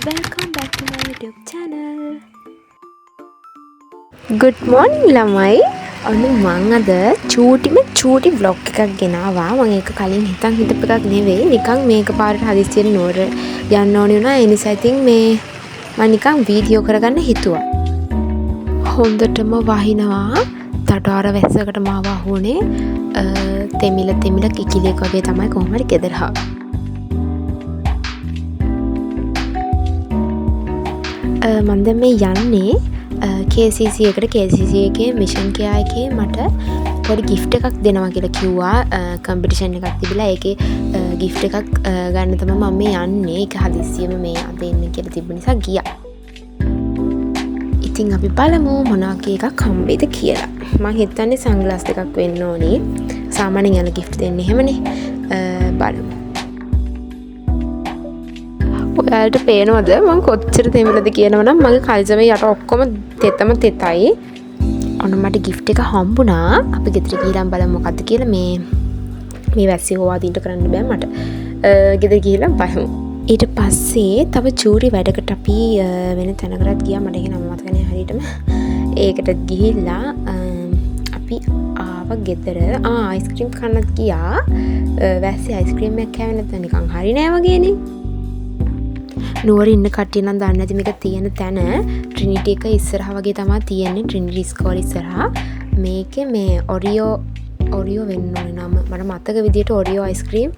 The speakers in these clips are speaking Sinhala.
Welcome back to my YouTube channel. Good morning ළමයි. අන්න මං අද චූටි vlog එකක් ගෙනාවා. මම ඒක කලින් හිතන් හිටපු එකක් නෙවෙයි. නිකන් මේක පාරට හදිස්සියෙන් නෝර යන්න ඕනේ වුණා. ඒ නිසා ඉතින් මේ මම නිකන් වීඩියෝ කරගන්න හිතුවා. හොඳටම වහිනවා. තටාර වැස්සකට මාව අහුනේ. තෙමිල කිකිලියක් වගේ තමයි කොහොම හරි ගෙදර මම දැන් මේ යන්නේ KCC එකට. KCC එකේ මිෂන් කෙයා එකේ මට පොඩි gift එකක් දෙනවා කියලා කිව්වා. කම්පිටිෂන් එකක් තිබිලා ඒකේ gift එකක් ගන්න තමයි මම මේ යන්නේ. ඒක හදිස්සියෙම මේ අද එන්න කියලා තිබ්බ නිසා ගියා. ඉතින් අපි බලමු මොන වගේ එකක් හම්බෙයිද කියලා. මම හිතන්නේ සන්ග්ලාස් දෙකක් වෙන්න ඕනේ. සාමාන්‍යයෙන් යන gift දෙන්නේ එහෙමනේ. බලමු. ඔයාලට පේනවද මම කොච්චර තෙමිලද කියනවනම් මගේ කල්ජමේ යට ඔක්කොම තෙතයි. ඔන්න මට gift එක හම්බුණා. අපි ගෙදර ගිහලා බලමු මොකද්ද කියලා. මේ වැස්සි හොවා දින්ට කරන්න බෑ මට. ගෙදර ගිහලා බලමු. ඊට පස්සේ තව චූරි වැඩකට අපි වෙන තැනකටත් ගියා. මට ඒක නම මතක නෑ හරියටම. ඒකට ගිහිල්ලා අපි ආවා ගෙදර. අයිස්ක්‍රීම් කන්නත් ගියා. වැස්සි අයිස්ක්‍රීම් එකක් කෑවේ නැත්නම් නිකන් හරි නෑ වගේනේ. නුවර ඉන්න කට්ටිය නම් දන්නේ නැති මේක තියෙන තැන ට්‍රිනිටි එක ඉස්සරහා වගේ තමයි තියෙන්නේ. ට්‍රිනිටි ස්කෝල් ඉස්සරහා. මේකේ මේ ඔරියෝ වෙන්න ඕනේ නම. මට මතක විදියට ඔරියෝ අයිස්ක්‍රීම්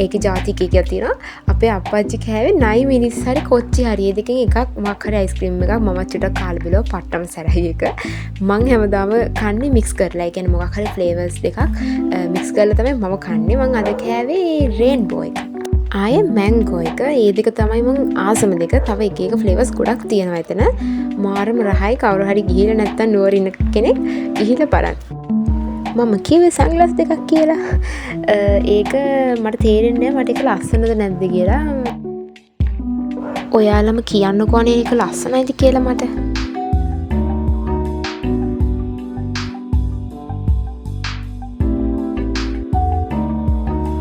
ඒකේ ಜಾති කීකක් තියෙනවා. අපේ අප්පච්චි කෑවේ 9 මිනිස් හරි කොච්චි හරි. ඒ දෙකෙන් එකක් මොකක් හරි අයිස්ක්‍රීම් එකක් මම චුට්ටක් කාලා බලුවා. පට්ටම සැරයි එක. මං හැමදාම කන්නේ මික්ස් කරලා. ඒ කියන්නේ මොකක් හරි ෆ්ලේවර්ස් දෙකක් මික්ස් කරලා තමයි මම කන්නේ. මං අද කෑවේ රේන්බෝ එක. ආය මැංගෝ එක. ඒ දෙක තමයි මං ආසම දෙක. තව එක ෆ්ලේවර්ස් ගොඩක් තියෙනවා එතන. මාරම රහයි. කවුරු හරි ගිහිල්ලා නැත්තම් නුවර ඉන්න කෙනෙක් ගිහිල්ලා බලන්න. මම කිව්වේ සන්ග්ලාස් දෙකක් කියලා. ඒක මට තේරෙන්නේ නැහැ මට ඒක ලස්සනද නැද්ද කියලා. ඔයාලම කියන්නකෝ අනේ ඒක ලස්සනයිද කියලා මට.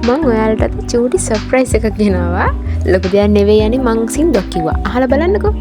මං ඔයාලට චූටි සර්ප්‍රයිස් එකක් ගෙනාවා. ලොකු දෙයක් නෙවෙයි යන්නේ මං සින්දුවක් කිව්වා. අහලා බලන්නකෝ.